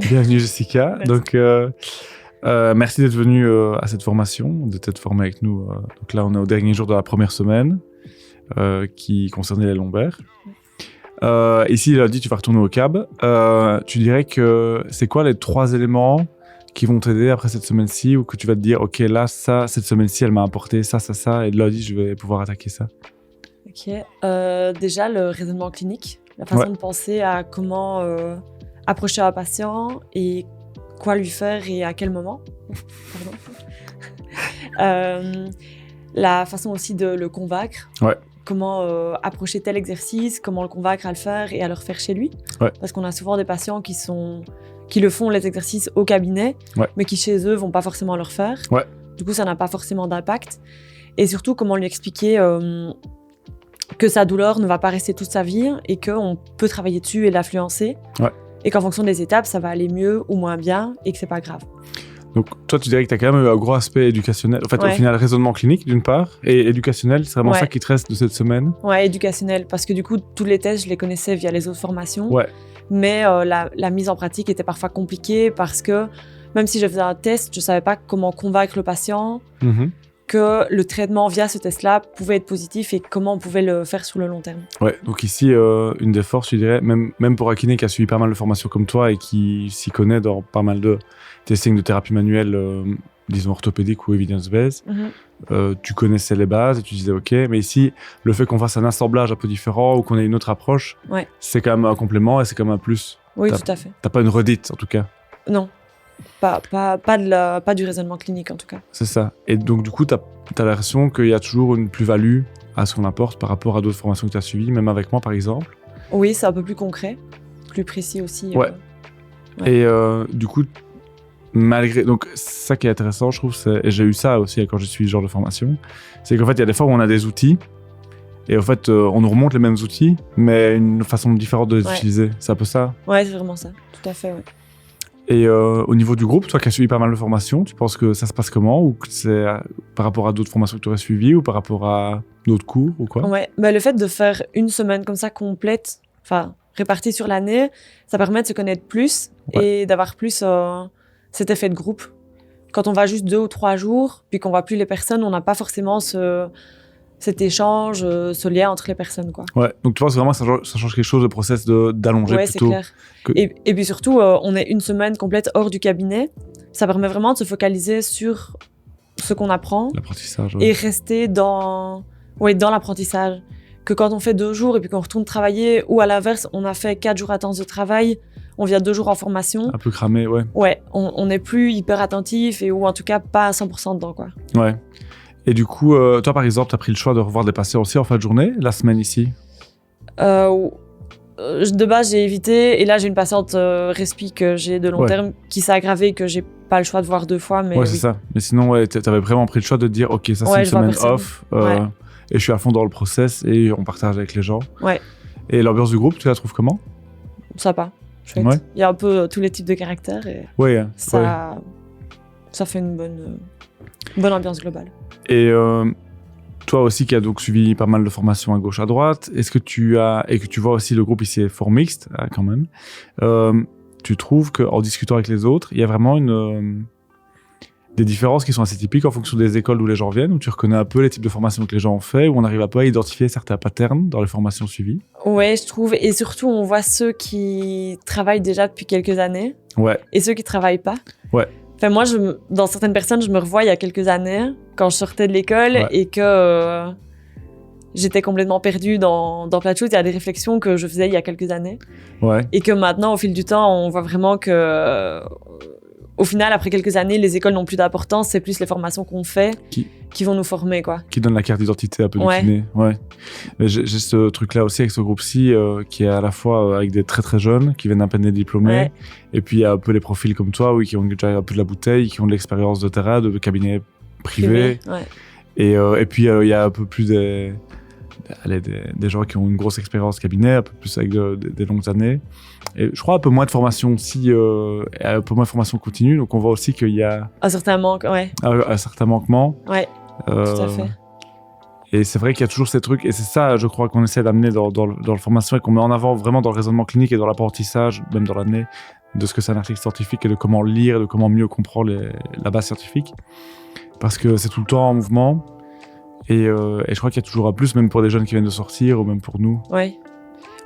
Bienvenue Jessica. Merci. Donc, merci d'être venue à cette formation, de t'être formée avec nous. Donc là, on est au dernier jour de la première semaine qui concernait les lombaires. Ici, il a dit tu vas retourner au CAB. Tu dirais que c'est quoi les 3 éléments qui vont t'aider après cette semaine-ci ou que tu vas te dire, ok, là, ça, cette semaine-ci, elle m'a apporté ça, et de là, dit, je vais pouvoir attaquer ça. Ok. Déjà, le raisonnement clinique, la façon de penser à comment approcher un patient et quoi lui faire et à quel moment. La façon aussi de le convaincre. Ouais. Comment approcher tel exercice, comment le convaincre à le faire et à le refaire chez lui. Ouais. Parce qu'on a souvent des patients qui le font, les exercices, au cabinet, mais qui chez eux vont pas forcément le refaire. Ouais. Du coup, ça n'a pas forcément d'impact. Et surtout, comment lui expliquer que sa douleur ne va pas rester toute sa vie et qu'on peut travailler dessus et l'influencer. Ouais. Et qu'en fonction des étapes, ça va aller mieux ou moins bien et que c'est pas grave. Donc, toi, tu dirais que tu as quand même eu un gros aspect éducationnel. En fait, au final, raisonnement clinique, d'une part, et éducationnel, c'est vraiment ça qui te reste de cette semaine? Ouais, éducationnel, parce que du coup, tous les tests, je les connaissais via les autres formations. Ouais. Mais la mise en pratique était parfois compliquée parce que même si je faisais un test, je savais pas comment convaincre le patient que le traitement via ce test-là pouvait être positif et comment on pouvait le faire sur le long terme. Ouais, donc ici, une des forces, je dirais, même pour un kiné qui a suivi pas mal de formations comme toi et qui s'y connaît dans pas mal de testing de thérapie manuelle, disons orthopédique ou evidence-based, tu connaissais les bases et tu disais ok, mais ici, le fait qu'on fasse un assemblage un peu différent ou qu'on ait une autre approche, c'est quand même un complément et c'est quand même un plus. Oui, tout à fait. T'as pas une redite, en tout cas. Non. Pas du raisonnement clinique, en tout cas. C'est ça. Et donc, du coup, t'as l'impression qu'il y a toujours une plus-value à ce qu'on apporte par rapport à d'autres formations que tu as suivies, même avec moi, par exemple. Oui, c'est un peu plus concret, plus précis aussi. Ouais. Et du coup, malgré... Donc, ça qui est intéressant, je trouve, et j'ai eu ça aussi quand j'ai suivi ce genre de formation, c'est qu'en fait, il y a des fois où on a des outils, et en fait, on nous remonte les mêmes outils, mais une façon différente de les utiliser. C'est un peu ça? Ouais, c'est vraiment ça. Tout à fait, ouais. Et au niveau du groupe, toi qui as suivi pas mal de formations, tu penses que ça se passe comment? Ou que c'est par rapport à d'autres formations que tu aurais suivies ou par rapport à d'autres cours ou quoi? Ouais, bah, le fait de faire une semaine comme ça complète, enfin répartie sur l'année, ça permet de se connaître plus et d'avoir plus cet effet de groupe. Quand on va juste 2 ou 3 jours, puis qu'on voit plus les personnes, on n'a pas forcément cet échange, ce lien entre les personnes, quoi. Ouais, donc tu penses vraiment que ça change quelque chose, le process d'allonger plutôt? Ouais, c'est clair. Et puis surtout, on est une semaine complète hors du cabinet. Ça permet vraiment de se focaliser sur ce qu'on apprend. L'apprentissage, et rester dans l'apprentissage. Que quand on fait 2 jours et puis qu'on retourne travailler, ou à l'inverse, on a fait 4 jours intenses de travail, on vient 2 jours en formation. Un peu cramé, ouais. Ouais, on n'est plus hyper attentif ou en tout cas pas à 100% dedans, quoi. Ouais. Et du coup, toi, par exemple, tu as pris le choix de revoir des patients aussi en fin de journée, la semaine ici? De base, j'ai évité. Et là, j'ai une patiente respi que j'ai de long terme qui s'est aggravée et que j'ai pas le choix de voir 2 fois. Mais c'est ça. Mais sinon, tu avais vraiment pris le choix de te dire, ok, ça c'est une semaine off et je suis à fond dans le process et on partage avec les gens. Ouais. Et l'ambiance du groupe, tu la trouves comment? Sympa, chouette. Ouais. Il y a un peu tous les types de caractères et ça fait une bonne ambiance globale. Et toi aussi qui as donc suivi pas mal de formations à gauche à droite, est-ce que tu vois aussi le groupe ici est fort mixte quand même, tu trouves qu'en discutant avec les autres, il y a vraiment des différences qui sont assez typiques en fonction des écoles d'où les gens viennent, où tu reconnais un peu les types de formations que les gens ont fait, où on arrive un peu à identifier certains patterns dans les formations suivies? Ouais, je trouve, et surtout on voit ceux qui travaillent déjà depuis quelques années et ceux qui travaillent pas. Ouais. Enfin, moi, dans certaines personnes, je me revois il y a quelques années, quand je sortais de l'école et que j'étais complètement perdue dans plein de choses. Il y a des réflexions que je faisais il y a quelques années. Ouais. Et que maintenant, au fil du temps, on voit vraiment que, au final, après quelques années, les écoles n'ont plus d'importance. C'est plus les formations qu'on fait qui vont nous former, quoi. Qui donnent la carte d'identité un peu du kiné. Ouais. Mais j'ai ce truc-là aussi avec ce groupe-ci qui est à la fois avec des très très jeunes qui viennent à peine d'être diplômés, et puis il y a un peu les profils comme toi, qui ont déjà un peu de la bouteille, qui ont de l'expérience de terrain, de cabinet privé. Et puis il y a un peu plus des gens qui ont une grosse expérience cabinet, un peu plus avec des longues années. Et je crois un peu moins de formation aussi, un peu moins de formation continue. Donc on voit aussi qu'il y a un certain manque, un certain manquement. Ouais, tout à fait. Et c'est vrai qu'il y a toujours ces trucs, et c'est ça, je crois, qu'on essaie d'amener dans la formation et qu'on met en avant vraiment dans le raisonnement clinique et dans l'apprentissage, même dans l'année, de ce que c'est un article scientifique et de comment lire, de comment mieux comprendre la base scientifique. Parce que c'est tout le temps en mouvement. Et je crois qu'il y a toujours à plus, même pour des jeunes qui viennent de sortir ou même pour nous. Ouais.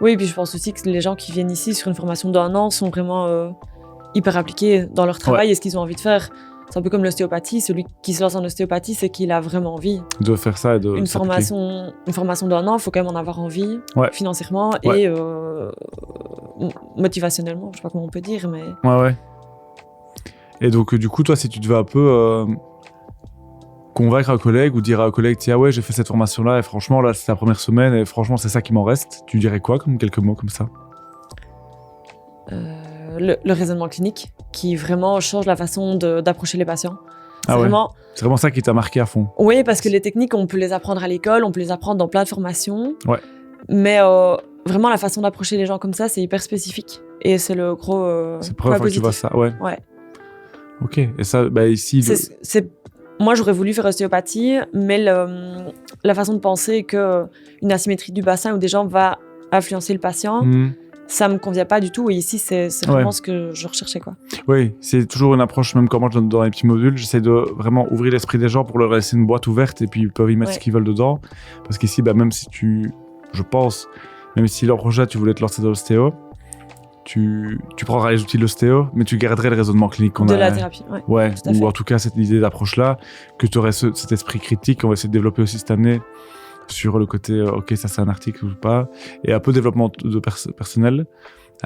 Oui, et puis je pense aussi que les gens qui viennent ici sur une formation d'1 an sont vraiment hyper impliqués dans leur travail et ce qu'ils ont envie de faire. C'est un peu comme l'ostéopathie. Celui qui se lance en ostéopathie, c'est qu'il a vraiment envie de faire ça et de une formation d'1 an, il faut quand même en avoir envie financièrement et motivationnellement. Je sais pas comment on peut dire, mais... Ouais. Et donc, du coup, toi, si tu devais un peu convaincre un collègue ou dire à un collègue, tiens, ouais, j'ai fait cette formation-là et franchement, là, c'est la première semaine et franchement, c'est ça qui m'en reste, tu dirais quoi comme quelques mots comme ça? Le raisonnement clinique qui vraiment change la façon d'approcher les patients. C'est vraiment ça qui t'a marqué à fond. Oui, parce que les techniques, on peut les apprendre à l'école, on peut les apprendre dans plein de formations. Ouais. Mais vraiment, la façon d'approcher les gens comme ça, c'est hyper spécifique. Et c'est le gros c'est la première fois que tu vois ça, ouais. Ok, et ça, ici... Moi, j'aurais voulu faire ostéopathie, mais la façon de penser qu'une asymétrie du bassin ou des jambes va influencer le patient, ça me convient pas du tout. Et ici, c'est vraiment ce que je recherchais, quoi. Oui, c'est toujours une approche, même quand moi je donne dans les petits modules, j'essaie de vraiment ouvrir l'esprit des gens pour leur laisser une boîte ouverte et puis ils peuvent y mettre ce qu'ils veulent dedans. Parce qu'ici, même si même si leur projet, tu voulais te lancer dans l'ostéo, tu prendras les outils de l'ostéo, mais tu garderais le raisonnement clinique qu'on a. De la thérapie, ou en tout cas, cette idée d'approche-là, que tu aurais cet esprit critique qu'on va essayer de développer aussi cette année sur le côté, ok, ça c'est un article ou pas, et un peu développement de personnel.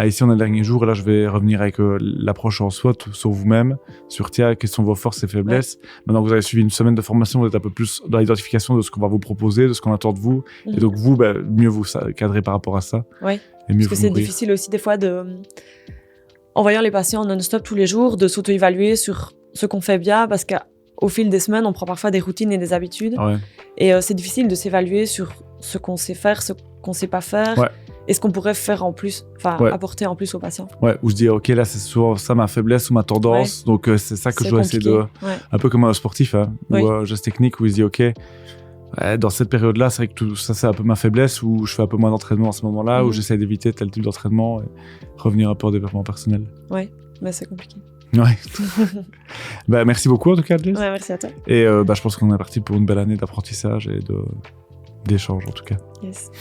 Ici, on est le dernier jour, et là, je vais revenir avec l'approche en SWOT sur vous-même, sur tiens, quelles sont vos forces et faiblesses. Maintenant que vous avez suivi une semaine de formation, vous êtes un peu plus dans l'identification de ce qu'on va vous proposer, de ce qu'on attend de vous, et donc vous, mieux vous cadrer par rapport à ça. Oui, parce que c'est difficile aussi des fois en voyant les patients non-stop tous les jours, de s'auto-évaluer sur ce qu'on fait bien, parce qu'au fil des semaines, on prend parfois des routines et des habitudes, et c'est difficile de s'évaluer sur ce qu'on sait faire, ce qu'on sait pas faire. Et ce qu'on pourrait faire en plus, apporter en plus aux patients. Ouais, où je dis, ok, là, c'est souvent ça ma faiblesse ou ma tendance. Donc, c'est ça que je dois essayer de... Un peu comme un sportif, ou un geste technique, où il se dit, ok, dans cette période-là, c'est vrai que tout ça, c'est un peu ma faiblesse, où je fais un peu moins d'entraînement à ce moment-là, où j'essaie d'éviter tel type d'entraînement et revenir un peu au développement personnel. Ouais, mais c'est compliqué. Ouais. Merci beaucoup, en tout cas, Jess. Ouais, merci à toi. Et je pense qu'on est parti pour une belle année d'apprentissage et d'échange, en tout cas. Yes.